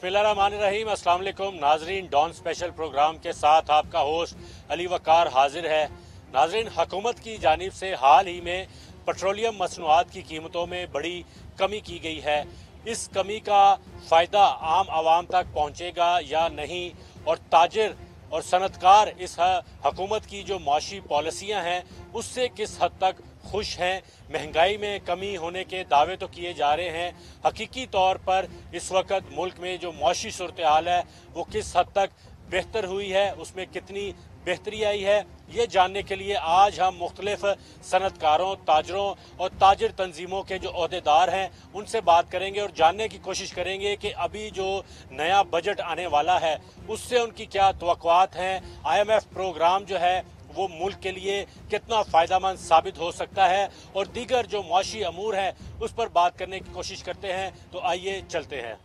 बिस्मिल्लाहिर्रहमानिर्रहीम। अस्सलाम वालेकुम नाजरीन, डॉन स्पेशल प्रोग्राम के साथ आपका होस्ट अली वकार हाजिर है। नाजरीन, हुकूमत की जानिब से हाल ही में पेट्रोलियम मसनूआत की कीमतों में बड़ी कमी की गई है। इस कमी का फ़ायदा आम आवाम तक पहुँचेगा या नहीं, और ताजिर और सनतकार इस हुकूमत की जो माशी पॉलिसियाँ हैं उससे किस हद तक खुश हैं। महंगाई में कमी होने के दावे तो किए जा रहे हैं, हकीकी तौर पर इस वक्त मुल्क में जो माशी सूरत हाल है वो किस हद तक बेहतर हुई है, उसमें कितनी बेहतरी आई है, ये जानने के लिए आज हम मुख्तलिफ सनतकारों, ताजरों और ताजिर तंजीमों के जो अहदेदार हैं उनसे बात करेंगे और जानने की कोशिश करेंगे कि अभी जो नया बजट आने वाला है उससे उनकी क्या तवक्कुआत हैं। IMF प्रोग्राम जो है वो मुल्क के लिए कितना फ़ायदेमंद साबित हो सकता है, और दीगर जो माशी अमूर हैं उस पर बात करने की कोशिश करते हैं। तो आइए चलते हैं।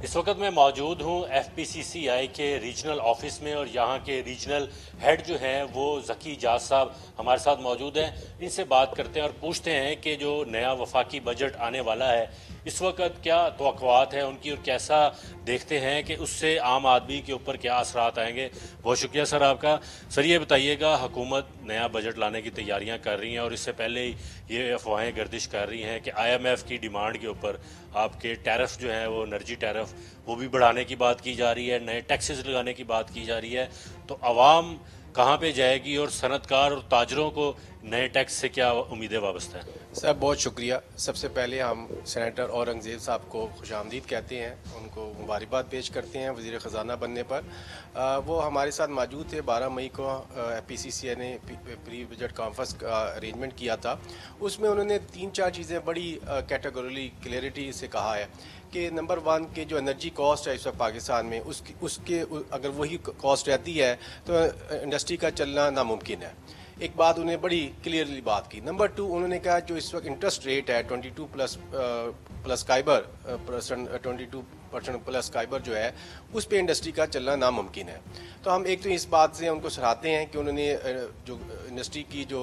इस वक्त मैं मौजूद हूँ FPCCI के रीजनल ऑफिस में, और यहाँ के रीजनल हेड जो हैं वो ज़की जाज साहब हमारे साथ मौजूद हैं। इनसे बात करते हैं और पूछते हैं कि जो नया वफाकी बजट आने वाला है इस वक्त क्या तवक्कुआत है उनकी, और कैसा देखते हैं कि उससे आम आदमी के ऊपर क्या असरात आएंगे। बहुत शुक्रिया सर आपका। सर ये बताइएगा, हुकूमत नया बजट लाने की तैयारियां कर रही हैं और इससे पहले ही ये अफवाहें गर्दिश कर रही हैं कि IMF की डिमांड के ऊपर आपके टैरिफ जो हैं वो एनर्जी टैरिफ वो भी बढ़ाने की बात की जा रही है, नए टैक्सेस लगाने की बात की जा रही है। तो आवाम कहाँ पे जाएगी, और सनतकार और ताजरों को नए टैक्स से क्या उम्मीदें वाबस्ता हैं? सर बहुत शुक्रिया। सबसे पहले हम सेनेटर औरंगज़ेब साहब को खुशामदीद कहते हैं, उनको मुबारकबाद पेश करते हैं वज़ीर ख़जाना बनने पर। वो हमारे साथ मौजूद थे। 12 मई को FPCCI ने प्री बजट कॉन्फ्रेंस का अरेंजमेंट किया था। उसमें उन्होंने 3-4 चीज़ें बड़ी कैटेगोरली क्लियरिटी से कहा है कि नंबर 1 के जो एनर्जी कॉस्ट है इस वक्त पाकिस्तान में उसके अगर वही कॉस्ट रहती है तो इंडस्ट्री का चलना नामुमकिन है। एक बात उन्होंने बड़ी क्लियरली बात की। नंबर 2 उन्होंने कहा जो इस वक्त इंटरेस्ट रेट है 22% प्लस काइबर जो है उस पे इंडस्ट्री का चलना नामुमकिन है। तो हम एक तो इस बात से उनको सराहते हैं कि उन्होंने जो इंडस्ट्री की जो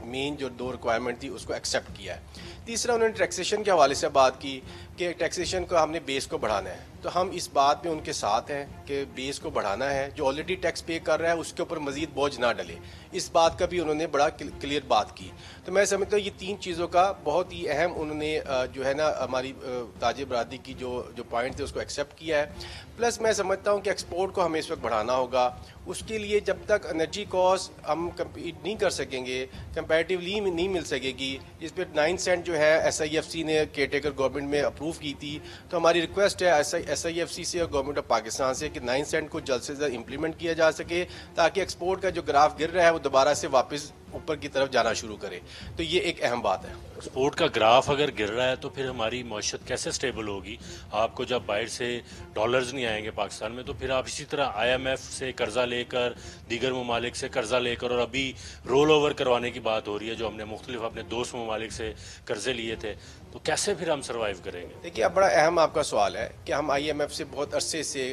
मेन जो 2 रिक्वायरमेंट थी उसको एक्सेप्ट किया है। तीसरा उन्होंने टैक्सेशन के हवाले से बात की कि टैक्सेशन को हमने बेस को बढ़ाना है। तो हम इस बात में उनके साथ हैं कि बेस को बढ़ाना है, जो ऑलरेडी टैक्स पे कर रहा है उसके ऊपर मजीद बोझ ना डले। इस बात का भी उन्होंने बड़ा क्लियर बात की। तो मैं समझता हूँ ये 3 चीज़ों का बहुत ही अहम उन्होंने जो है ना हमारी ताजिर बरादरी की जो पॉइंट थे उसको एक्सेप्ट किया है। प्लस मैं समझता हूँ कि एक्सपोर्ट को हमें इस वक्त बढ़ाना होगा। उसके लिए जब तक एनर्जी कॉस्ट हम कम्पीट नहीं कर सकेंगे, कंपैरेटिवली नहीं मिल सकेगी, इस पर 9 सेंट जो है SIFC ने केयरटेकर गवर्नमेंट में अप्रूव की थी। तो हमारी रिक्वेस्ट है SIFC से और गवर्नमेंट ऑफ पाकिस्तान से कि 9 सेंट को जल्द से जल्द इंप्लीमेंट किया जा सके, ताकि एक्सपोर्ट का जो ग्राफ गिर रहा है वो दोबारा से वापस ऊपर की तरफ जाना शुरू करे। तो ये एक अहम बात है। एक्सपोर्ट का ग्राफ अगर गिर रहा है तो फिर हमारी मईशत कैसे स्टेबल होगी? आपको जब बाहर से डॉलर्स नहीं आएंगे पाकिस्तान में, तो फिर आप इसी तरह IMF से कर्जा लेकर, दीगर ममालिक से कर्जा लेकर, और अभी रोल ओवर करवाने की बात हो रही है जो हमने मुख्तलिफ अपने दोस्त ममालिक से कर्जे लिए थे, तो कैसे फिर हम सर्वाइव करेंगे? देखिए, अब बड़ा अहम आपका सवाल है कि हम IMF से बहुत अरसे से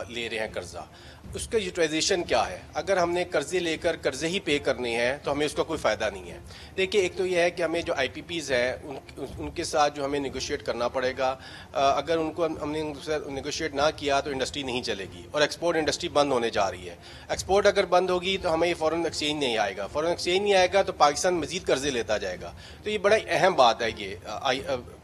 ले रहे हैं कर्जा, उसका यूटिलाइजेशन क्या है? अगर हमने कर्जे लेकर कर्जे ही पे करने हैं तो हमें उसका कोई फ़ायदा नहीं है। देखिए, एक तो ये है कि हमें जो IPPs हैं उनके साथ जो हमें नेगोशिएट करना पड़ेगा। अगर उनको हमने नेगोशिएट ना किया तो इंडस्ट्री नहीं चलेगी, और एक्सपोर्ट इंडस्ट्री बंद होने जा रही है। एक्सपोर्ट अगर बंद होगी तो हमें फॉरेन एक्सचेंज नहीं आएगा, फॉरेन एक्सचेंज नहीं आएगा तो पाकिस्तान मजीद कर्जे लेता जाएगा। तो ये बड़ा अहम बात है ये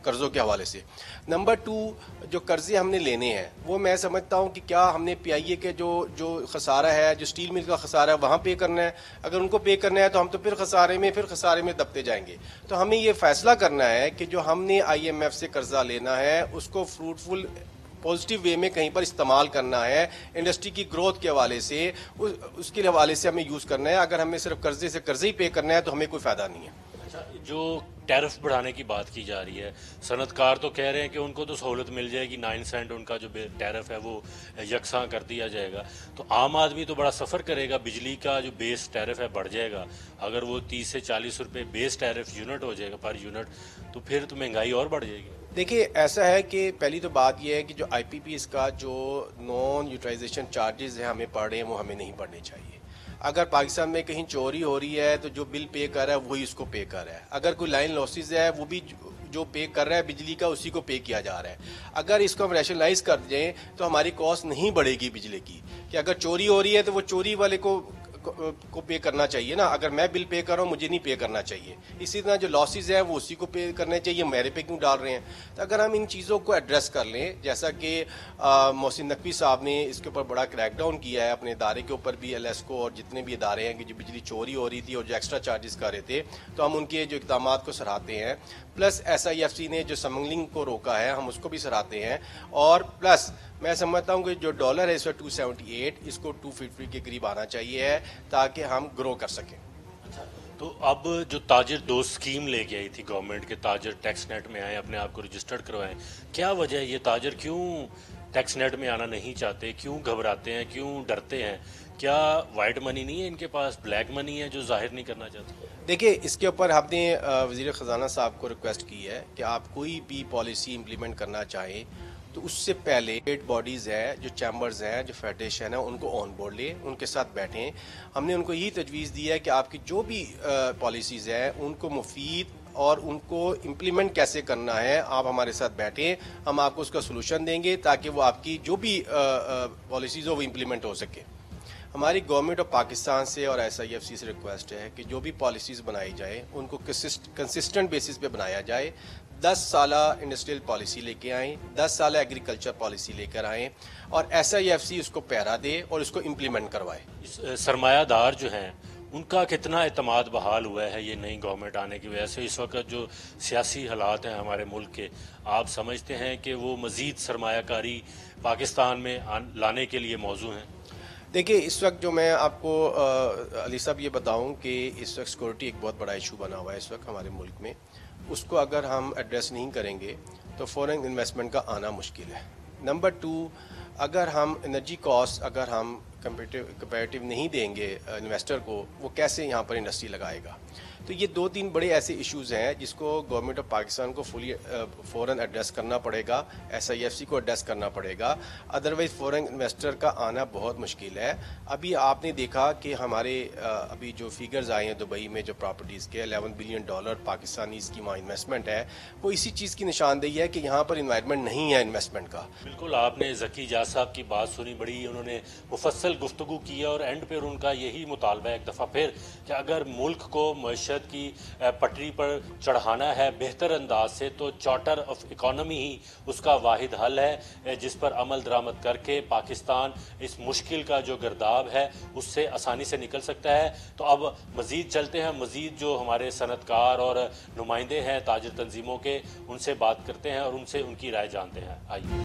कर्ज़ों के हवाले से। नंबर 2, जो कर्जे हमने लेने हैं वो मैं समझता हूँ कि क्या हमने PIA के जो खसारा है, जो स्टील मिल का खसारा है, वहाँ पे करना है। अगर उनको पे करना है तो हम तो फिर खसारे में दबते जाएंगे। तो हमें ये फैसला करना है कि जो हमने IMF से कर्जा लेना है उसको फ्रूटफुल पॉजिटिव वे में कहीं पर इस्तेमाल करना है, इंडस्ट्री की ग्रोथ के हवाले से उसके हवाले से हमें यूज़ करना है। अगर हमें सिर्फ कर्जे से कर्जे ही पे करना है तो हमें कोई फ़ायदा नहीं है। जो टैरिफ बढ़ाने की बात की जा रही है, सनतकार तो कह रहे हैं कि उनको तो सहूलत मिल जाएगी, 9 सेंट उनका जो टैरिफ है वो यकसां कर दिया जाएगा। तो आम आदमी तो बड़ा सफ़र करेगा, बिजली का जो बेस टैरिफ है बढ़ जाएगा। अगर वो 30 से 40 रुपये बेस टैरिफ यूनिट हो जाएगा पर यूनिट, तो फिर तो महंगाई और बढ़ जाएगी। देखिए, ऐसा है कि पहली तो बात यह है कि जो IPPs का जो नॉन यूटिलाइजेशन चार्जेस हैं हमें पड़ रहे हैं वो हमें नहीं पड़ने चाहिए। اگر پاکستان میں کہیں چوری ہو رہی ہے تو جو بل پے کر رہا ہے وہی اس کو پے کر رہا ہے. اگر کوئی لائن لاسز ہے وہ بھی جو پے کر رہا ہے بجلی کا اسی کو پے کیا جا رہا ہے. اگر اس کو ہم ریشنلائز کر دیں تو ہماری کاسٹ نہیں بڑھے گی بجلی کی, کہ اگر چوری ہو رہی ہے تو وہ چوری والے کو پے کرنا چاہیے نا. اگر میں بل پے کر رہا ہوں مجھے نہیں پے کرنا چاہیے. اسی طرح جو لاسز ہیں وہ اسی کو پے کرنے چاہیے, میرے پہ کیوں ڈال رہے ہیں. تو اگر ہم ان چیزوں کو ایڈریس کر لیں, جیسا کہ محسن نقوی صاحب نے اس کے اوپر بڑا کریک ڈاؤن کیا ہے اپنے ادارے کے اوپر بھی, ایلیسکو اور جتنے بھی ادارے ہیں کہ جو بجلی چوری ہو رہی تھی اور جو ایکسٹرا چارجز کر رہے تھے, تو ہم ان کے جو اقدامات کو سراہتے ہیں. پلس SIFC نے جو سمگلنگ کو روکا ہے ہم اس کو بھی سراہتے ہیں. اور پلس میں سمجھتا ہوں کہ جو ڈالر ہے اس وقت 278, اس کو 250 کے قریب آنا چاہیے ہے تاکہ ہم گرو کر سکیں. تو اب جو تاجر دوست اسکیم لے کے آئی تھی گورنمنٹ کے, تاجر ٹیکس نیٹ میں آئے, اپنے آپ کو رجسٹرڈ کروائیں, کیا وجہ ہے یہ تاجر کیوں ٹیکس نیٹ میں آنا نہیں چاہتے, کیوں گھبراتے ہیں, کیوں ڈرتے ہیں؟ کیا وائٹ منی نہیں ہے ان کے پاس, بلیک منی ہے جو ظاہر نہیں کرنا چاہتے؟ دیکھیے اس کے اوپر ہم نے وزیر خزانہ صاحب کو ریکویسٹ کی ہے کہ آپ کوئی بھی پالیسی امپلیمنٹ کرنا چاہیں تو اس سے پہلے اسٹیٹ باڈیز ہیں, جو چیمبرز ہیں, جو فیڈریشن ہیں, ان کو آن بورڈ لیں, ان کے ساتھ بیٹھیں. ہم نے ان کو یہی تجویز دی ہے کہ آپ کی جو بھی پالیسیز ہیں ان کو مفید اور ان کو امپلیمنٹ کیسے کرنا ہے, آپ ہمارے ساتھ بیٹھیں, ہم آپ کو اس کا سلوشن دیں گے تاکہ وہ آپ کی جو بھی پالیسیز ہو وہ امپلیمنٹ ہو سکے. ہماری گورنمنٹ آف پاکستان سے اور SIFC سے ریکویسٹ ہے کہ جو بھی پالیسیز بنائی جائیں ان کو کنسسٹنٹ بیسس پہ بنایا جائے. 10 سالہ انڈسٹریل پالیسی لے کے آئیں, 10 سالہ ایگریکلچر پالیسی لے کر آئیں, اور SIFC اس کو پیرا دے اور اس کو امپلیمنٹ کروائے. سرمایہ دار جو ہیں ان کا کتنا اعتماد بحال ہوا ہے یہ نئی گورنمنٹ آنے کی وجہ سے؟ اس وقت جو سیاسی حالات ہیں ہمارے ملک کے, آپ سمجھتے ہیں کہ وہ مزید سرمایہ کاری پاکستان میں لانے کے لیے موزوں ہیں؟ دیکھیے اس وقت جو میں آپ کو علی صاحب یہ بتاؤں کہ اس وقت سیکورٹی ایک بہت بڑا ایشو بنا ہوا ہے اس وقت ہمارے ملک میں. اس کو اگر ہم ایڈریس نہیں کریں گے تو فورن انویسٹمنٹ کا آنا مشکل ہے. نمبر 2, اگر ہم انرجی کاسٹ اگر ہم کمپیریٹیو نہیں دیں گے انویسٹر کو, وہ کیسے یہاں پر انڈسٹری لگائے گا؟ تو یہ 2-3 بڑے ایسے ایشوز ہیں جس کو گورنمنٹ آف پاکستان کو فوراً ایڈریس کرنا پڑے گا, SIFC کو ایڈریس کرنا پڑے گا. ادروائز فورن انویسٹر کا آنا بہت مشکل ہے. ابھی آپ نے دیکھا کہ ہمارے ابھی جو فیگرز آئے ہیں دبئی میں جو پراپرٹیز کے $11 بلین پاکستانیز کی وہاں انویسٹمنٹ ہے, وہ اسی چیز کی نشاندہی ہے کہ یہاں پر انوائرمنٹ نہیں ہے انویسٹمنٹ کا. بالکل, آپ نے ذکی جاز صاحب کی بات سنی, بڑی انہوں نے مفصل گفتگو کی ہے, اور اینڈ پہ ان کا یہی مطالبہ ہے ایک دفعہ پھر کہ اگر ملک کو معیشت کی پٹری پر چڑھانا ہے بہتر انداز سے تو چارٹر آف اکانومی ہی اس کا واحد حل ہے, جس پر عمل درآمد کر کے پاکستان اس مشکل کا جو گرداب ہے اس سے آسانی سے نکل سکتا ہے. تو اب مزید چلتے ہیں, مزید جو ہمارے صنعت کار اور نمائندے ہیں تاجر تنظیموں کے, ان سے بات کرتے ہیں اور ان سے ان کی رائے جانتے ہیں. آئیے.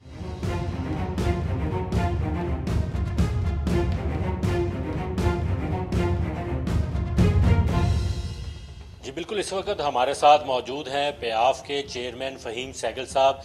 جی بالکل, اس وقت ہمارے ساتھ موجود ہیں پیاف کے چیئرمین فہیم سہگل صاحب,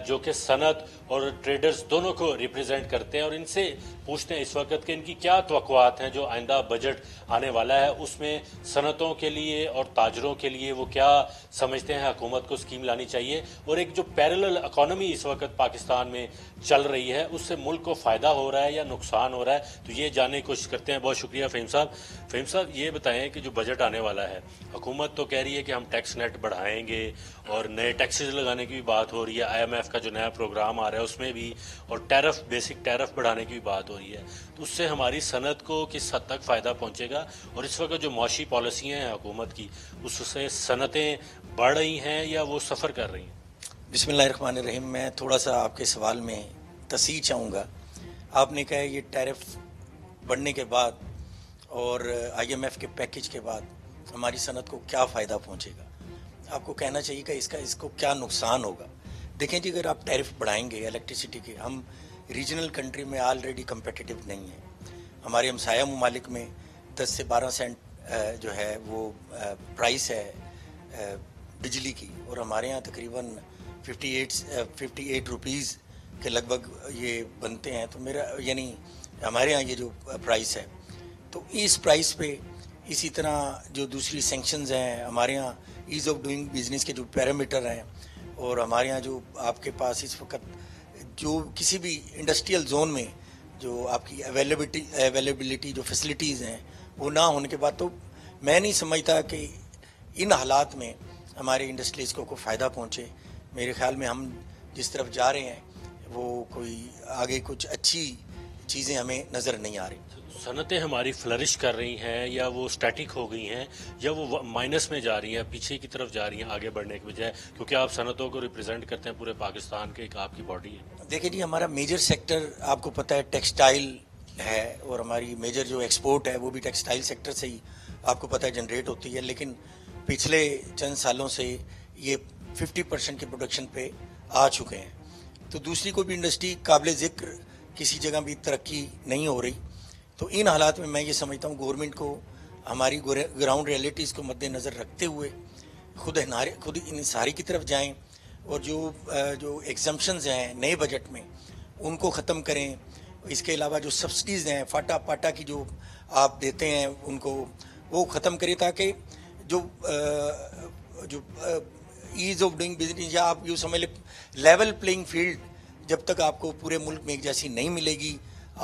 جو کہ صنعت اور ٹریڈرز دونوں کو ریپرزینٹ کرتے ہیں, اور ان سے پوچھتے ہیں اس وقت کہ ان کی کیا توقعات ہیں جو آئندہ بجٹ آنے والا ہے اس میں صنعتوں کے لیے اور تاجروں کے لیے وہ کیا سمجھتے ہیں حکومت کو اسکیم لانی چاہیے, اور ایک جو پیرلل اکانومی اس وقت پاکستان میں چل رہی ہے اس سے ملک کو فائدہ ہو رہا ہے یا نقصان ہو رہا ہے, تو یہ جاننے کی کوشش کرتے ہیں. بہت شکریہ فہیم صاحب. فہیم صاحب یہ بتائیں کہ جو بجٹ آنے والا ہے, حکومت تو کہہ رہی ہے کہ ہم ٹیکس نیٹ بڑھائیں گے اور نئے ٹیکسز لگانے کی بھی بات ہو رہی ہے, IMF کا جو نیا پروگرام آ رہا ہے اس میں بھی, اور ٹیرف بیسک ٹیرف بڑھانے کی بھی بات ہو رہی ہے, تو اس سے ہماری صنعت کو کس حد تک فائدہ پہنچے گا, اور اس وقت جو معاشی پالیسیاں ہیں حکومت کی اس سے صنعتیں بڑھ رہی ہیں یا وہ سفر کر رہی ہیں؟ بسم اللہ الرحمن الرحیم. میں تھوڑا سا آپ کے سوال میں تصحیح چاہوں گا. آپ نے کہا یہ ٹیرف بڑھنے کے بعد اور IMF کے پیکج کے بعد ہماری صنعت کو کیا فائدہ پہنچے گا. آپ کو کہنا چاہیے کہ اس کو کیا نقصان ہوگا. دیکھیں جی, اگر آپ ٹیرف بڑھائیں گے الیکٹریسٹی کے, ہم ریجنل کنٹری میں آلریڈی کمپیٹیٹیو نہیں ہیں. ہمارے ہمسایہ ممالک میں 10 سے 12 سینٹ جو ہے وہ پرائس ہے بجلی کی, اور ہمارے یہاں تقریباً 58 روپیز کے لگ بھگ یہ بنتے ہیں. تو میرا یعنی ہمارے یہاں یہ جو پرائس ہے, تو اس پرائس پہ اسی طرح جو دوسری سینکشنز ہیں ہمارے یہاں, ایز آف ڈوئنگ بزنس کے جو پیرامیٹر ہیں, اور ہمارے یہاں جو آپ کے پاس اس وقت جو کسی بھی انڈسٹریل زون میں جو آپ کی اویلیبلٹی جو فیسلٹیز ہیں وہ نہ ہونے کے بعد تو میں نہیں سمجھتا کہ ان حالات میں ہمارے انڈسٹریز کو کوئی فائدہ پہنچے. میرے خیال میں ہم جس طرف جا رہے ہیں وہ کوئی آگے کچھ اچھی چیزیں ہمیں نظر نہیں آ رہی. صنعتیں ہماری فلرش کر رہی ہیں یا وہ اسٹیٹک ہو گئی ہیں یا وہ مائنس میں جا رہی ہیں, پیچھے کی طرف جا رہی ہیں آگے بڑھنے کے بجائے, کیونکہ آپ صنعتوں کو ریپرزینٹ کرتے ہیں پورے پاکستان کے, ایک آپ کی باڈی ہے. دیکھیں جی, ہمارا میجر سیکٹر آپ کو پتہ ہے ٹیکسٹائل ہے, اور ہماری میجر جو ایکسپورٹ ہے وہ بھی ٹیکسٹائل سیکٹر سے ہی آپ کو پتہ ہے جنریٹ ہوتی ہے. لیکن پچھلے چند سالوں سے یہ 50% کی پروڈکشن پہ آ چکے ہیں. تو دوسری کوئی بھی انڈسٹری قابل ذکر کسی جگہ بھی ترقی نہیں ہو رہی. تو ان حالات میں میں یہ سمجھتا ہوں گورنمنٹ کو ہماری گراؤنڈ ریئلٹیز کو مد نظر رکھتے ہوئے خود انحصاری کی طرف جائیں, اور جو ایگزمپشنز ہیں نئے بجٹ میں ان کو ختم کریں. اس کے علاوہ جو سبسڈیز ہیں فاٹا پاٹا کی جو آپ دیتے ہیں ان کو وہ ختم کریں, تاکہ جو ایز آف ڈوئنگ بزنس, یا آپ یوں سمجھ لیں لیول پلینگ فیلڈ جب تک آپ کو پورے ملک میں ایک جیسی نہیں ملے گی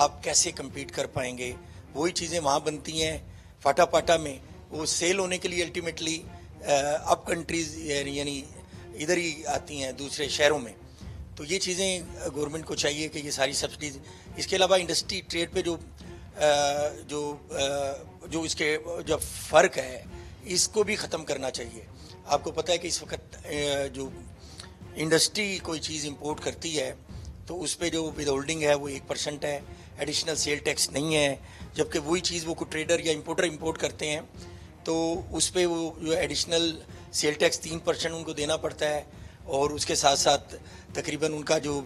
آپ کیسے کمپیٹ کر پائیں گے. وہی چیزیں وہاں بنتی ہیں فاٹا پاٹا میں, وہ سیل ہونے کے لیے الٹیمیٹلی اب کنٹریز یعنی ادھر ہی آتی ہیں دوسرے شہروں میں. تو یہ چیزیں گورنمنٹ کو چاہیے کہ یہ ساری سبسڈیز, اس کے علاوہ انڈسٹری ٹریڈ پہ جو اس کے جو فرق ہے اس کو بھی ختم کرنا چاہیے. آپ کو پتہ ہے کہ اس وقت جو انڈسٹری کوئی چیز امپورٹ کرتی ہے تو اس پہ جو ود ہولڈنگ ہے وہ 1% ہے, ایڈیشنل سیل ٹیکس نہیں ہے. جبکہ وہی چیز وہ کوئی ٹریڈر یا امپورٹر امپورٹ کرتے ہیں تو اس پہ وہ جو ایڈیشنل سیل ٹیکس 3% ان کو دینا پڑتا ہے, اور اس کے ساتھ ساتھ تقریباً ان کا جو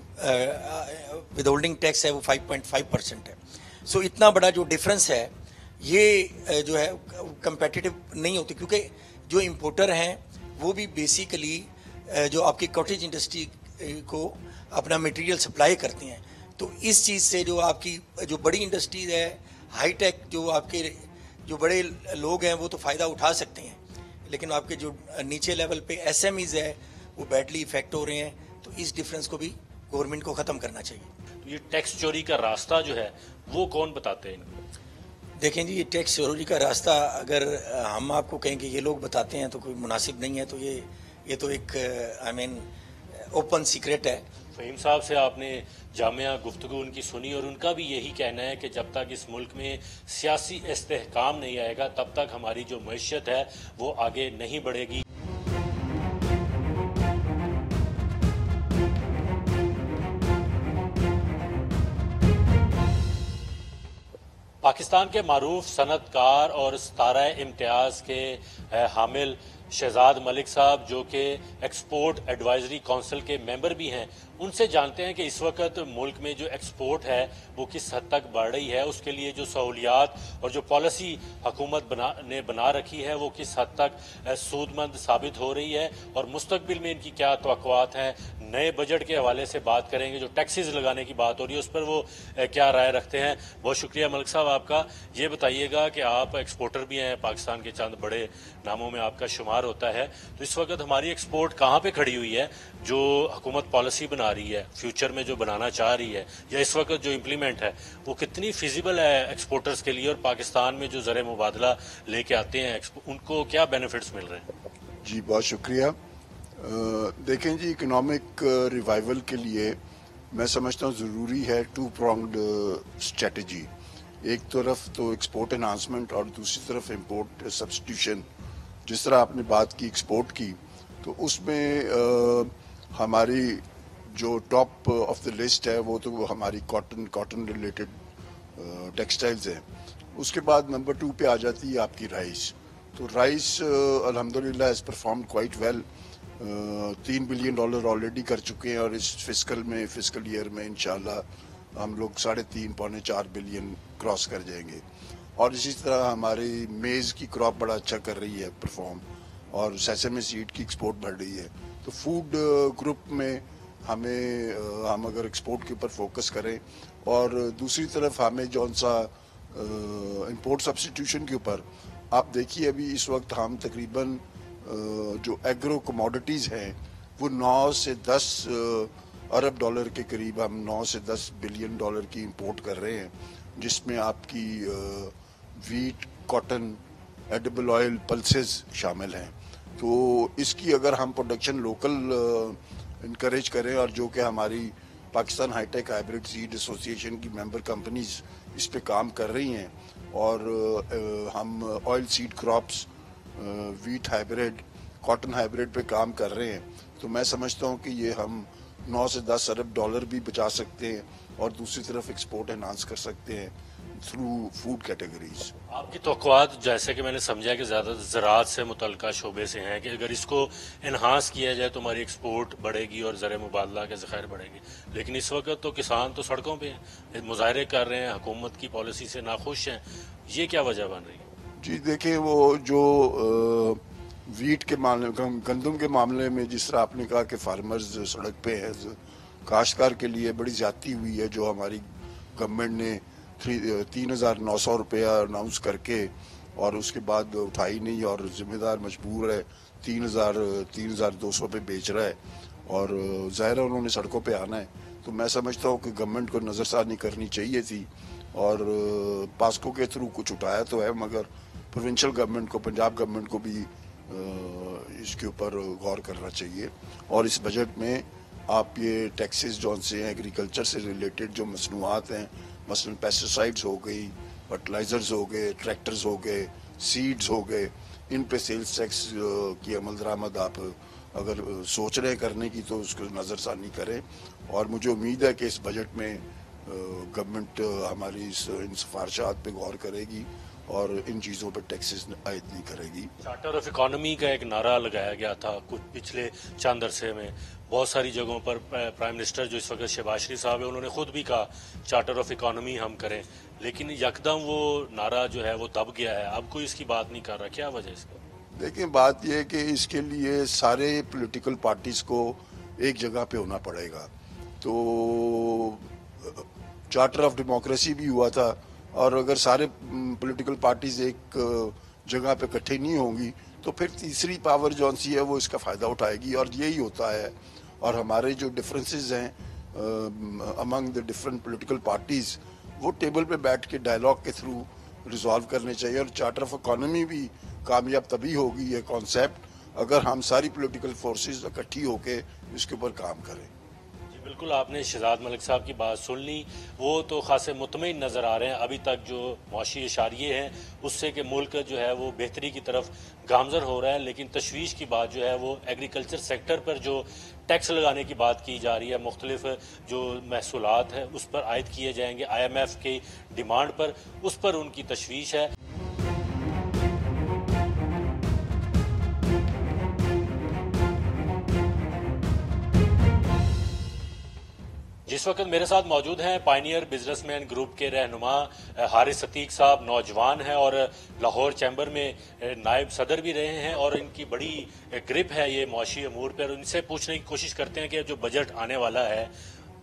ود ہولڈنگ ٹیکس ہے وہ 5.5% ہے. سو اتنا بڑا جو ڈفرنس ہے یہ جو ہے کمپیٹیٹو نہیں ہوتی, کیونکہ جو امپورٹر ہیں وہ بھی بیسیکلی جو آپ کی کاٹیج انڈسٹری کو اپنا مٹیریل سپلائی کرتے ہیں. تو اس چیز سے جو آپ کی جو بڑی انڈسٹریز ہے ہائی ٹیک, جو آپ کے جو بڑے لوگ ہیں وہ تو فائدہ اٹھا سکتے ہیں, لیکن آپ کے جو نیچے لیول پہ ایس ایم ایز ہے وہ بیڈلی افیکٹ ہو رہے ہیں. تو اس ڈفرینس کو بھی گورنمنٹ کو ختم کرنا چاہیے. یہ ٹیکس چوری کا راستہ جو ہے وہ کون بتاتے ہیں؟ دیکھیں جی, یہ ٹیکس چوری کا راستہ اگر ہم آپ کو کہیں کہ یہ لوگ بتاتے ہیں تو کوئی مناسب نہیں ہے. تو یہ تو ایک اوپن سیکرٹ ہے. فہیم صاحب سے آپ نے جامعہ گفتگو ان کی سنی, اور ان کا بھی یہی کہنا ہے کہ جب تک اس ملک میں سیاسی استحکام نہیں آئے گا تب تک ہماری جو معیشت ہے وہ آگے نہیں بڑھے گی. پاکستان کے معروف صنعت کار اور ستارہ امتیاز کے حامل شہزاد ملک صاحب, جو کہ ایکسپورٹ ایڈوائزری کونسل کے ممبر بھی ہیں, ان سے جانتے ہیں کہ اس وقت ملک میں جو ایکسپورٹ ہے وہ کس حد تک بڑھ رہی ہے, اس کے لیے جو سہولیات اور جو پالیسی حکومت نے بنا رکھی ہے وہ کس حد تک سود مند ثابت ہو رہی ہے, اور مستقبل میں ان کی کیا توقعات ہیں. نئے بجٹ کے حوالے سے بات کریں گے, جو ٹیکسز لگانے کی بات ہو رہی ہے اس پر وہ کیا رائے رکھتے ہیں. بہت شکریہ ملک صاحب آپ کا. یہ بتائیے گا کہ آپ ایکسپورٹر بھی ہیں, پاکستان کے چند بڑے ناموں میں آپ کا شمار ہوتا ہے, تو اس وقت ہماری ایکسپورٹ کہاں پہ کھڑی ہوئی ہے جو حکومت پالیسی بنا رہی ہے, فیوچر میں جو بنانا چاہ رہی ہے, یا اس وقت جو امپلیمنٹ ہے وہ کتنی فیزیبل ہے ایکسپورٹرز کے لیے, اور پاکستان میں جو زر مبادلہ لے کے آتے ہیں ان کو کیا بینیفٹس مل رہے ہیں؟ جی بہت شکریہ. دیکھیں جی, اکنامک ریوائول کے لیے میں سمجھتا ہوں ضروری ہے 2 pronged اسٹریٹجی. ایک طرف تو ایکسپورٹ انہانسمنٹ اور دوسری طرف امپورٹ سبسٹیوشن. جس طرح آپ نے بات کی ایکسپورٹ کی, تو اس میں ہماری جو ٹاپ آف دا لسٹ ہے وہ تو ہماری کاٹن ریلیٹڈ ٹیکسٹائلز ہیں. اس کے بعد نمبر 2 پہ آ جاتی ہے آپ کی رائس. تو رائس الحمدللہ has performed quite well. $3 billion already کر چکے ہیں, اور اس فسکل ایئر میں انشاءاللہ ہم لوگ 3.5-4 بلین کراس کر جائیں گے. اور اسی طرح ہماری میز کی کراپ بڑا اچھا کر رہی ہے پرفارم, اور سیسمی سیڈ کی ایکسپورٹ بڑھ رہی ہے. تو فوڈ گروپ میں ہم اگر ایکسپورٹ کے اوپر فوکس کریں, اور دوسری طرف ہمیں جون سا امپورٹ سبسٹیوشن کے اوپر آپ دیکھیے, ابھی اس وقت ہم تقریباً جو ایگرو کموڈیٹیز ہیں وہ 9 سے 10 ارب ڈالر کے قریب, ہم 9 سے 10 بلین ڈالر کی امپورٹ کر رہے ہیں, جس میں آپ کی wheat, cotton, edible oil, pulses शामिल हैं। तो इसकी अगर हम प्रोडक्शन लोकल इनकरेज करें, और जो कि हमारी Pakistan hitech hybrid seed association की मेंबर कंपनीज इस पे काम कर रही हैं, और हम oil seed crops, wheat hybrid, cotton hybrid पे काम कर रहे हैं, तो मैं समझता हूँ कि ये हम 9 से 10 अरब डॉलर भी बचा सकते हैं, और दूसरी तरफ एक्सपोर्ट एनहांस कर सकते हैं थ्रू फूड कैटेगरीज। आपकी तवक्कुआत, जैसे कि मैंने समझा कि ज़्यादा ज़राअत से मुतल्लिका शोबे से हैं, कि अगर इसको इन्हांस किया जाए तो हमारी एक्सपोर्ट बढ़ेगी और ज़र मुबादला के ज़खायर बढ़ेंगे, लेकिन इस वक्त तो किसान तो सड़कों पे हैं, मुजाहरे कर रहे हैं, हुकूमत की पॉलिसी से नाखुश हैं, ये क्या वजह बन रही है? जी देखिए, वो जो वीट के मामले, गंदम के मामले में जिस तरह आपने कहा कि फार्मर्स सड़क पे हैं, काश्तकार के लिए बड़ी ज्यादती हुई है, जो हमारी गवर्नमेंट ने 3,900 रुपया अनाउंस करके और उसके बाद उठाई नहीं, और जिम्मेदार मजबूर है 3,200 पे बेच रहा है, और ज़ाहिर है उन्होंने सड़कों पे आना है। तो मैं समझता हूँ कि गवर्नमेंट को नज़रसानी करनी चाहिए थी, और पास्को के थ्रू कुछ उठाया तो है, मगर प्रोविंशियल गवर्नमेंट को, पंजाब गवर्नमेंट को भी इसके ऊपर गौर करना चाहिए। और इस बजट में आप ये टैक्सेस जो से हैं एग्रीकल्चर से रिलेटेड जो मसनूआत हैं, मसलन पेस्टिसाइड्स हो गई, फर्टिलाइजर्स हो गए, ट्रैक्टर्स हो गए, सीड्स हो गए, इन पे सेल्स टैक्स की अमल दरामद आप अगर सोच रहे करने की तो उसको नज़रसानी करें। और मुझे उम्मीद है कि इस बजट में गवर्नमेंट हमारी इन सिफारिशात पे गौर करेगी और इन चीज़ों पर टैक्सेस आयद नहीं करेगी। चार्टर ऑफ इकोनॉमी का एक नारा लगाया गया था कुछ पिछले चंद अरसे में, बहुत सारी जगहों पर प्राइम मिनिस्टर जो इस वक्त शहबाज शरीफ साहब है, उन्होंने खुद भी कहा चार्टर ऑफ इकोनॉमी हम करें, लेकिन यकदम वो नारा जो है वो दब गया है, अब कोई इसकी बात नहीं कर रहा, क्या वजह इसका? देखिए, बात यह है कि इसके लिए सारे पॉलिटिकल पार्टीज को एक जगह पे होना पड़ेगा। तो चार्टर ऑफ डेमोक्रेसी भी हुआ था, और अगर सारे पॉलिटिकल पार्टीज एक जगह पे इकट्ठे नहीं होंगी तो फिर तीसरी पावर जौन सी है वो इसका फ़ायदा उठाएगी, और यही होता है। और हमारे जो डिफरेंसेस हैं among the different political parties, वो टेबल पे बैठ के डायलॉग के थ्रू रिजॉल्व करने चाहिए। और चार्टर ऑफ इकोनॉमी भी कामयाब तभी होगी ये कॉन्सेप्ट अगर हम सारी पॉलिटिकल फोर्सेस इकट्ठी होके इसके ऊपर काम करें। बिल्कुल, आपने शहजाद मलिक साहब की बात सुन ली, वो तो खासे मुतमईन नज़र आ रहे हैं अभी तक जो मुआशी इशारिये हैं उससे कि मुल्क जो है वो बेहतरी की तरफ गामजर हो रहा है, लेकिन तशवीश की बात जो है वो एग्रीकल्चर सेक्टर पर जो टैक्स लगाने की बात की जा रही है, मुख्तलिफ जो महसूलात है उस पर आयद किए जाएंगे IMF की डिमांड पर, उस पर उनकी तशवीश है। जिस वक्त मेरे साथ मौजूद हैं पायनियर बिजनेसमैन ग्रुप के रहनुमा हारिस अतीक साहब, नौजवान हैं और लाहौर चैम्बर में नायब सदर भी रहे हैं, और इनकी बड़ी ग्रिप है ये मुआशी अमूर पर। उनसे पूछने की कोशिश करते हैं कि जो बजट आने वाला है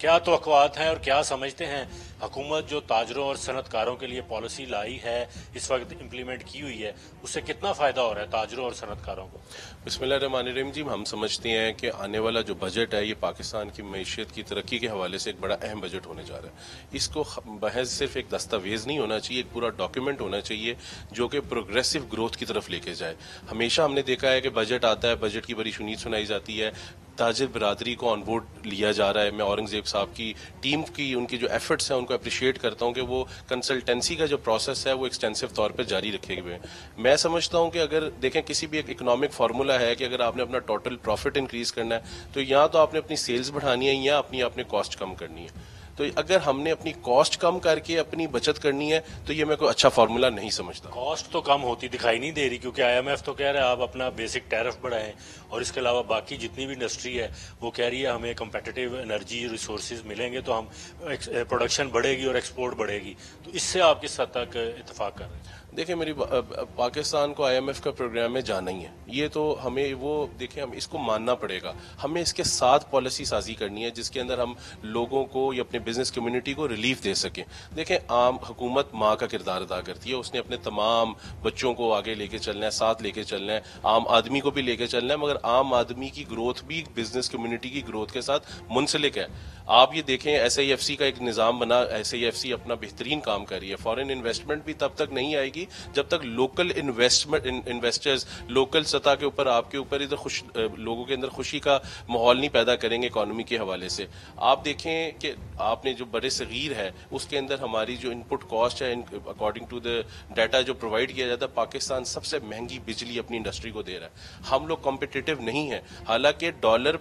क्या तवक्कुआत हैं और क्या समझते हैं हुकूमत जो ताजरों और सनतकारों के लिए पॉलिसी लाई है, इस वक्त इम्प्लीमेंट की हुई है, उससे कितना फ़ायदा हो रहा है ताजरों और सनतकारों को? बिस्मिल्लाहिर्रहमानिर्रहीम जी, हम समझते हैं कि आने वाला जो बजट है ये पाकिस्तान की मैशियत की तरक्की के हवाले से एक बड़ा अहम बजट होने जा रहा है। इसको महज सिर्फ एक दस्तावेज़ नहीं होना चाहिए, एक पूरा डॉक्यूमेंट होना चाहिए जो कि प्रोग्रेसिव ग्रोथ की तरफ लेके जाए। हमेशा हमने देखा है कि बजट आता है, बजट की बड़ी शुनीद सुनाई जाती है, ताजिर बरादरी को ऑन बोर्ड लिया जा रहा है। मैं औरंगजेब साहब की टीम की उनकी जो एफर्ट्स हैं उनको अप्रिशिएट करता हूं कि वो कंसल्टेंसी का जो प्रोसेस है वो एक्सटेंसिव तौर पे जारी रखे हुए हैं। मैं समझता हूं कि अगर देखें किसी भी एक इकोनॉमिक फार्मूला है कि अगर आपने अपना टोटल प्रॉफिट इंक्रीज करना है तो या तो आपने अपनी सेल्स बढ़ानी है या अपनी आपने कॉस्ट कम करनी है। तो अगर हमने अपनी कॉस्ट कम करके अपनी बचत करनी है तो ये मैं कोई अच्छा फार्मूला नहीं समझता। कॉस्ट तो कम होती दिखाई नहीं दे रही, क्योंकि IMF तो कह रहा है आप अपना बेसिक टैरिफ बढ़ाएं, और इसके अलावा बाकी जितनी भी इंडस्ट्री है वो कह रही है हमें कंपेटिटिव एनर्जी रिसोर्सेज मिलेंगे तो हम प्रोडक्शन बढ़ेगी और एक्सपोर्ट बढ़ेगी। तो इससे आप किस हद तक इत्तेफाक कर रहे हैं? देखिए, मेरी पाकिस्तान को IMF का प्रोग्राम में जाना ही है, ये तो हमें वो देखें हम इसको मानना पड़ेगा। हमें इसके साथ पॉलिसी साजी करनी है जिसके अंदर हम लोगों को या अपने बिजनेस कम्युनिटी को रिलीफ दे सकें। देखें, आम हुकूमत माँ का किरदार अदा करती है, उसने अपने तमाम बच्चों को आगे लेके चलना है, साथ लेके चलना है, आम आदमी को भी लेके चलना है, मगर आम आदमी की ग्रोथ भी बिजनेस कम्युनिटी की ग्रोथ के साथ मुंसलिक है। आप ये देखें, SIFC का एक निज़ाम बना, SIFC अपना बेहतरीन काम कर रही है। फॉरेन इन्वेस्टमेंट भी तब तक नहीं आएगी जब तक लोकल इन्वेस्टर्स लोकल सतह के ऊपर आपके ऊपर इधर लोगों के अंदर खुशी का माहौल नहीं पैदा करेंगे इकोनॉमी के हवाले से। आप देखें कि आपने जो बड़े सगीर है उसके अंदर हमारी जो इनपुट कॉस्ट है, अकॉर्डिंग टू द डाटा जो प्रोवाइड किया जाता है, पाकिस्तान सबसे महंगी बिजली अपनी इंडस्ट्री को दे रहा है। हम लोग कॉम्पिटिटिव नहीं है। हालांकि डॉलर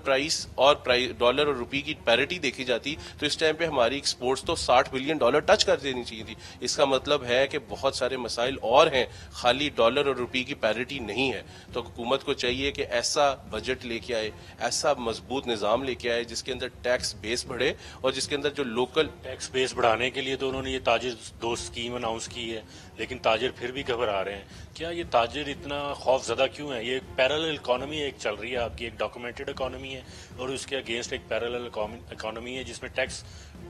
और रुपये की पैरिटी देखी जाती तो इस टाइम पे हमारी एक्सपोर्ट्स तो $60 बिलियन टच कर देनी चाहिए थी। इसका मतलब है कि बहुत सारे मसाइल और हैं, खाली डॉलर और रुपये की पैरिटी नहीं है। तो हुकूमत को चाहिए कि ऐसा बजट लेके आए, ऐसा मजबूत निज़ाम लेके आए जिसके अंदर टैक्स बेस बढ़े और जिसके अंदर जो लोकल टैक्स बेस बढ़ाने के लिए तो उन्होंने ये ताजिर दोस्त स्कीम अनाउंस की है, लेकिन ताजिर फिर भी घबरा रहे हैं। क्या ये ताजिर इतना खौफजदा क्यों है? ये पैरेलल इकोनॉमी एक चल रही है आपकी, एक डॉक्यूमेंटेड इकोनॉमी है और उसके अगेंस्ट एक पैरेलल इकोनॉमी है जिसमें टैक्स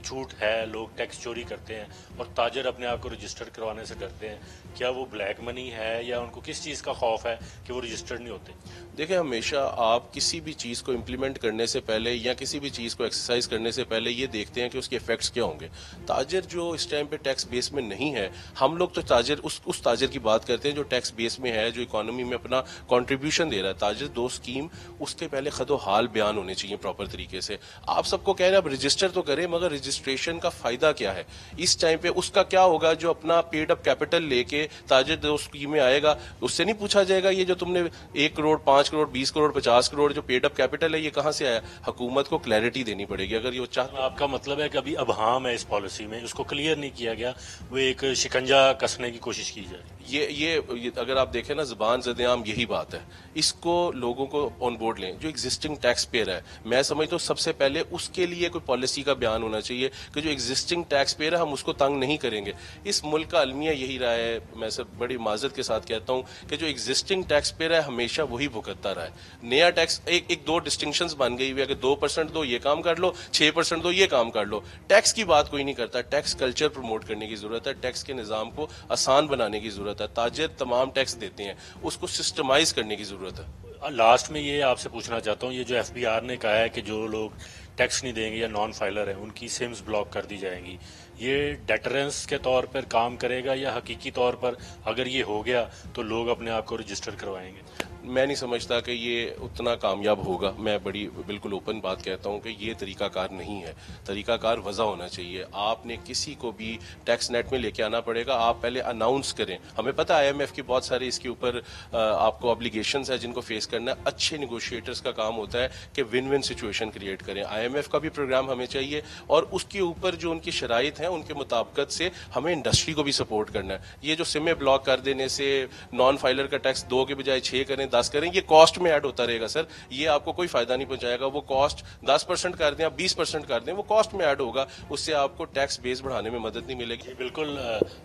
छूट है, लोग टैक्स चोरी करते हैं और ताजिर अपने आप को रजिस्टर करवाने से डरते हैं। क्या वो ब्लैक मनी है या उनको किस चीज़ का खौफ है कि वो रजिस्टर्ड नहीं होते? देखिए, हमेशा आप किसी भी चीज़ को इम्प्लीमेंट करने से पहले या किसी भी चीज़ को एक्सरसाइज करने से पहले ये देखते हैं कि उसके इफेक्ट्स क्या होंगे। ताजिर जो इस टाइम पे टैक्स बेस में नहीं है, हम लोग तो ताजिर उस ताजिर की बात करते हैं जो टैक्स बेस में है, जो इकोनॉमी में अपना कंट्रीब्यूशन दे रहा है। ताजिर दो स्कीम उसके पहले खदो हाल बयान होने चाहिए प्रॉपर तरीके से। आप सबको कह रहे हैं आप रजिस्टर तो करें, मगर रजिस्ट्रेशन का फायदा क्या है इस टाइम पे? उसका क्या होगा जो अपना पेड अप कैपिटल लेके ताजिर दो स्कीम में आएगा? उससे नहीं पूछा जाएगा ये जो तुमने 1 करोड़ 5 करोड़ 20 करोड़ 50 करोड़ जो पेड अप कैपिटल है ये कहां से आया? हुकूमत को क्लैरिटी देनी पड़ेगी अगर ये चाहते। आपका मतलब है कि अभी अबहाम है इस पॉलिसी में, उसको क्लियर नहीं किया गया, वो एक शिकंजा कसने की कोशिश की जाए। ये अगर आप देखें ना, ज़बान ज़द-ए-आम यही बात है। इसको लोगों को ऑन बोर्ड लें। जो एग्जिस्टिंग टैक्स पेयर है, मैं समझता हूँ सबसे पहले उसके लिए कोई पॉलिसी का बयान होना चाहिए कि जो एग्जिस्टिंग टैक्स पेयर है हम उसको तंग नहीं करेंगे। इस मुल्क का अलमिया यही रहा है, मैं सर बड़ी माजरत के साथ कहता हूँ कि जो एग्जिस्टिंग टैक्स पेयर है हमेशा वही भुगतता रहा है। नया टैक्स एक दो डिस्टिंक्शंस बन गई हुई है कि 2% दो ये काम कर लो, 6% दो ये काम कर लो। टैक्स की बात कोई नहीं करता। टैक्स कल्चर प्रमोट करने की जरूरत है, टैक्स के निज़ाम को आसान बनाने की जरूरत है। ताजिर तमाम टैक्स देते हैं, उसको सिस्टमाइज करने की जरूरत है। लास्ट में ये आपसे पूछना चाहता हूँ, ये जो FBR ने कहा है कि जो लोग टैक्स नहीं देंगे या नॉन फाइलर हैं उनकी सिम्स ब्लॉक कर दी जाएंगी, ये डेटरेंस के तौर पर काम करेगा या हकीकी तौर पर अगर ये हो गया तो लोग अपने आप को रजिस्टर करवाएंगे? मैं नहीं समझता कि ये उतना कामयाब होगा। मैं बिल्कुल ओपन बात कहता हूँ कि ये तरीकाकार नहीं है। तरीकाकार वजह होना चाहिए। आपने किसी को भी टैक्स नेट में लेके आना पड़ेगा। आप पहले अनाउंस करें। हमें पता है IMF की बहुत सारी इसके ऊपर आपको ऑब्लिगेशंस है जिनको फेस करना है। अच्छे निगोशिएटर्स का काम होता है कि विन विन सिचुएशन क्रिएट करें। IMF का भी प्रोग्राम हमें चाहिए और उसके ऊपर जो उनकी शराइत हैं उनके मुताबिकत से हमें इंडस्ट्री को भी सपोर्ट करना है। ये जो सिमें ब्लॉक कर देने से नॉन फाइलर का टैक्स 2 के बजाय 6 करें 10 करें, ये कॉस्ट में ऐड होता रहेगा सर। ये आपको कोई फायदा नहीं पहुंचाएगा। वो कॉस्ट 10% कर दें या 20% कर दें, वो कॉस्ट में ऐड होगा, उससे आपको टैक्स बेस बढ़ाने में मदद नहीं मिलेगी। बिल्कुल,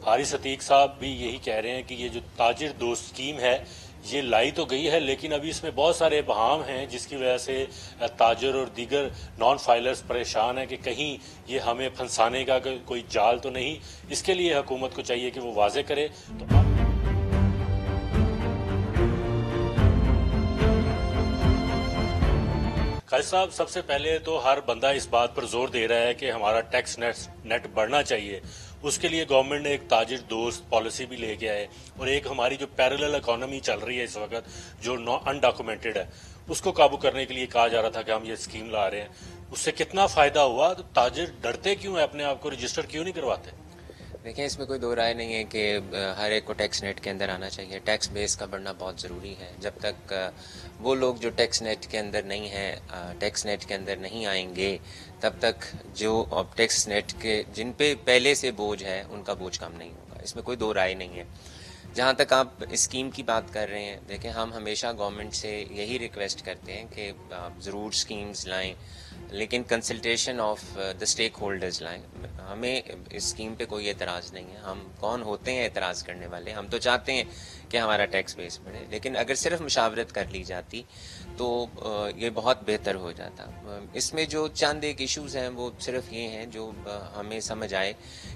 हारिस अतीक साहब भी यही कह रहे हैं कि ये जो ताजिर दोस्त स्कीम है ये लाई तो गई है लेकिन अभी इसमें बहुत सारे बहाम हैं जिसकी वजह से ताजिर और दीगर नॉन फाइलर्स परेशान हैं कि कहीं ये हमें फंसाने का कोई जाल तो नहीं। इसके लिए हुकूमत को चाहिए कि वो वाजे करे। तो खालिद साहब, सबसे पहले तो हर बंदा इस बात पर जोर दे रहा है कि हमारा टैक्स नेट बढ़ना चाहिए। उसके लिए गवर्नमेंट ने एक ताजिर दोस्त पॉलिसी भी लेके आए और एक हमारी जो पैरेलल इकोनॉमी चल रही है इस वक्त जो अनडॉक्यूमेंटेड है उसको काबू करने के लिए कहा जा रहा था कि हम ये स्कीम ला रहे हैं। उससे कितना फायदा हुआ? तो ताजिर डरते क्यों है? अपने आप को रजिस्टर क्यों नहीं करवाते? देखें, इसमें कोई दो राय नहीं है कि हर एक को टैक्स नेट के अंदर आना चाहिए। टैक्स बेस का बढ़ना बहुत ज़रूरी है। जब तक वो लोग जो टैक्स नेट के अंदर नहीं हैं, टैक्स नेट के अंदर नहीं आएंगे, तब तक जो टैक्स नेट के जिन पे पहले से बोझ है उनका बोझ कम नहीं होगा। इसमें कोई दो राय नहीं है। जहाँ तक आप स्कीम की बात कर रहे हैं, देखें हम हमेशा गवर्नमेंट से यही रिक्वेस्ट करते हैं कि ज़रूर स्कीम्स लाएं, لیکن consultation of the stake holders لائیں. ہمیں اس اسکیم پہ کوئی اعتراض نہیں ہے. ہم کون ہوتے ہیں اعتراض کرنے والے؟ ہم تو چاہتے ہیں کہ ہمارا ٹیکس بیس بڑھے, لیکن اگر صرف مشاورت کر لی جاتی تو یہ بہت بہتر ہو جاتا. اس میں جو چند ایک ایشوز ہیں وہ صرف یہ ہیں جو ہمیں سمجھ آئے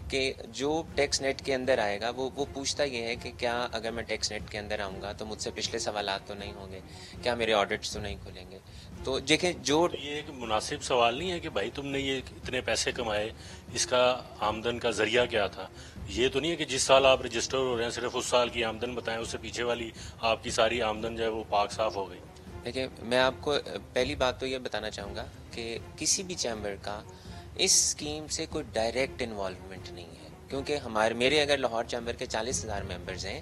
کہ جو ٹیکس نیٹ کے اندر آئے گا وہ پوچھتا یہ ہے کہ کیا اگر میں ٹیکس نیٹ کے اندر آؤں گا تو مجھ سے پچھلے سوالات تو نہیں ہوں گے, کیا میرے آڈٹس تو نہیں کھلیں گے. تو دیکھیں جو یہ ایک مناسب سوال نہیں ہے کہ بھائی تم نے یہ اتنے پیسے کمائے, اس کا آمدن کا ذریعہ کیا تھا. یہ تو نہیں ہے کہ جس سال آپ رجسٹر ہو رہے ہیں صرف اس سال کی آمدن بتائیں, اس سے پیچھے والی آپ کی ساری آمدن جو ہے وہ پاک صاف ہو گئی. دیکھیں, میں آپ کو پہلی بات تو یہ بتانا چاہوں گا کہ کسی بھی چیمبر کا اس اسکیم سے کوئی ڈائریکٹ انوالومنٹ نہیں ہے, کیونکہ میرے اگر لاہور چیمبر کے 40,000 ممبرز ہیں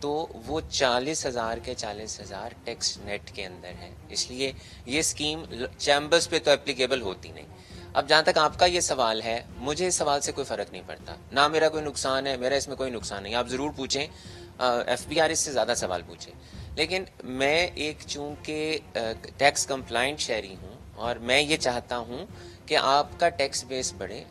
تو وہ 40,000 کے 40,000 ٹیکس نیٹ کے اندر ہے. اس لیے یہ اسکیم چیمبرز پہ تو اپلیکیبل ہوتی نہیں. اب جہاں تک آپ کا یہ سوال ہے, مجھے اس سوال سے کوئی فرق نہیں پڑتا, نہ میرا کوئی نقصان ہے, میرا اس میں کوئی نقصان نہیں. آپ ضرور پوچھیں, ایف بی آر اس سے زیادہ سوال پوچھیں, لیکن میں ایک چونکہ ٹیکس کمپلائنٹ شہری ہوں اور میں یہ چاہتا ہوں کہ آپ کا ٹیکس بیس بڑھے.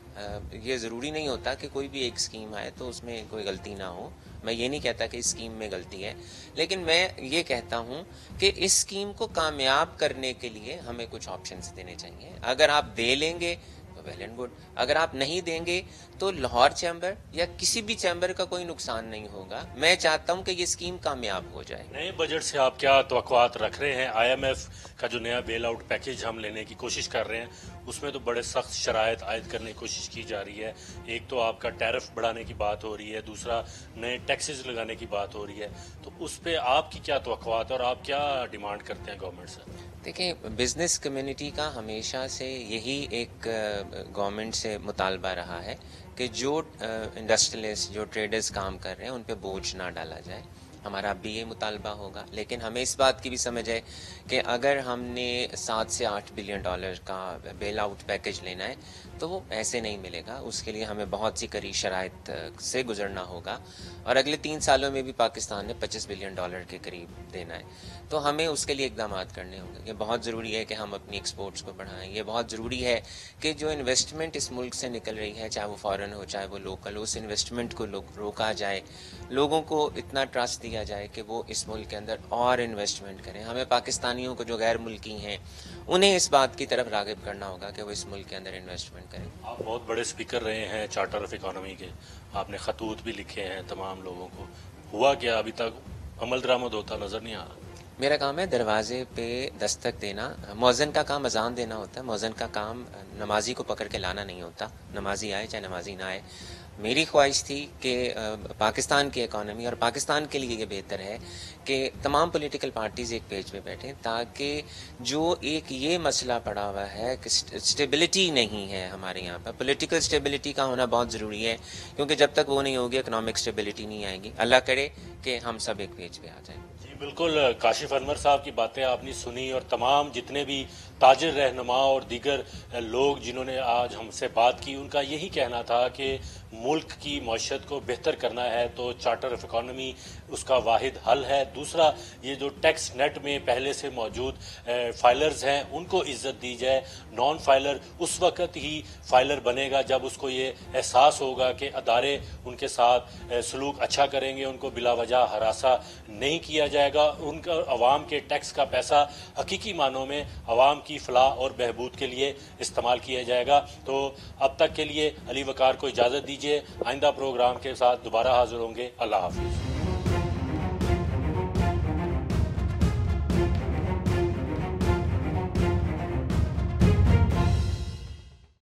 یہ ضروری نہیں ہوتا کہ کوئی بھی ایک اسکیم آئے تو اس میں کوئی غلطی نہ ہو. میں یہ نہیں کہتا کہ اس اسکیم میں غلطی ہے, لیکن میں یہ کہتا ہوں کہ اس اسکیم کو کامیاب کرنے کے لیے ہمیں کچھ آپشنز دینے چاہیے. اگر آپ دے لیں گے تو ویل اینڈ گڈ, اگر آپ نہیں دیں گے تو لاہور چیمبر یا کسی بھی چیمبر کا کوئی نقصان نہیں ہوگا. میں چاہتا ہوں کہ یہ اسکیم کامیاب ہو جائے. نئے بجٹ سے آپ کیا توقعات رکھ رہے ہیں؟ آئی ایم ایف کا جو نیا بیل آؤٹ پیکج ہم لینے کی کوشش کر رہے ہیں اس میں تو بڑے سخت شرائط عائد کرنے کی کوشش کی جا رہی ہے. ایک تو آپ کا ٹیرف بڑھانے کی بات ہو رہی ہے, دوسرا نئے ٹیکسز لگانے کی بات ہو رہی ہے. تو اس پہ آپ کی کیا توقعات اور آپ کیا ڈیمانڈ کرتے ہیں گورنمنٹ سے؟ دیکھیں, بزنس کمیونٹی کا ہمیشہ سے یہی ایک گورنمنٹ سے مطالبہ رہا ہے کہ جو انڈسٹریلسٹ, جو ٹریڈرز کام کر رہے ہیں ان پہ بوجھ نہ ڈالا جائے. ہمارا اب بھی یہ مطالبہ ہوگا, لیکن ہمیں اس بات کی بھی سمجھ ہے کہ اگر ہم نے 7 سے 8 بلین ڈالر کا بیل آؤٹ پیکج لینا ہے تو وہ ایسے نہیں ملے گا. اس کے لیے ہمیں بہت سی کڑی شرائط سے گزرنا ہوگا, اور اگلے 3 سالوں میں بھی پاکستان نے 25 بلین ڈالر کے قریب دینا ہے. تو ہمیں اس کے لیے اقدامات کرنے ہوں گے. یہ بہت ضروری ہے کہ ہم اپنی ایکسپورٹس کو بڑھائیں. یہ بہت ضروری ہے کہ جو انویسٹمنٹ اس ملک سے نکل رہی ہے, چاہے وہ فارن ہو چاہے وہ لوکل ہو, اس انویسٹمنٹ کو روکا جائے. لوگوں کو اتنا ٹرسٹ دیا جائے کہ وہ اس ملک کے اندر اور انویسٹمنٹ کریں. ہمیں پاکستانیوں کو جو غیر ملکی ہیں انہیں اس بات کی طرف راغب کرنا ہوگا کہ وہ اس ملک کے اندر انویسٹمنٹ کریں. آپ بہت بڑے اسپیکر رہے ہیں چارٹر آف اکانومی کے, آپ نے خطوط بھی لکھے ہیں تمام لوگوں کو. ہوا کیا ابھی تک عمل درآمد ہوتا نظر نہیں آ رہا؟ میرا کام ہے دروازے پہ دستک دینا. مؤذن کا کام اذان دینا ہوتا ہے, مؤذن کا کام نمازی کو پکڑ کے لانا نہیں ہوتا. نمازی آئے چاہے نمازی نہ آئے. میری خواہش تھی کہ پاکستان کی اکانومی اور پاکستان کے لیے یہ بہتر ہے کہ تمام پولیٹیکل پارٹیز ایک پیج پہ بیٹھیں, تاکہ جو ایک یہ مسئلہ پڑا ہوا ہے کہ اسٹیبلٹی نہیں ہے ہمارے یہاں پر. پولیٹیکل اسٹیبلٹی کا ہونا بہت ضروری ہے, کیونکہ جب تک وہ نہیں ہوگی اکنامک اسٹیبلٹی نہیں آئے گی. اللہ کرے کہ ہم سب ایک پیج پہ آ جائیں. بالکل, کاشف انور صاحب کی باتیں آپ نے سنی, اور تمام جتنے بھی تاجر, رہنما اور دیگر لوگ جنہوں نے آج ہم سے بات کی, ان کا یہی کہنا تھا کہ ملک کی معیشت کو بہتر کرنا ہے تو چارٹر آف اکانومی اس کا واحد حل ہے. دوسرا, یہ جو ٹیکس نیٹ میں پہلے سے موجود فائلرز ہیں ان کو عزت دی جائے. نان فائلر اس وقت ہی فائلر بنے گا جب اس کو یہ احساس ہوگا کہ ادارے ان کے ساتھ سلوک اچھا کریں گے, ان کو بلا وجہ ہراساں نہیں کیا جائے گا, ان کا عوام کے ٹیکس کا پیسہ حقیقی معنوں میں عوام کی فلاح اور بہبود کے لیے استعمال کیا جائے گا. تو اب تک کے لیے علی وقار کو اجازت دیجیے, آئندہ پروگرام کے ساتھ دوبارہ حاضر ہوں گے. اللہ حافظ.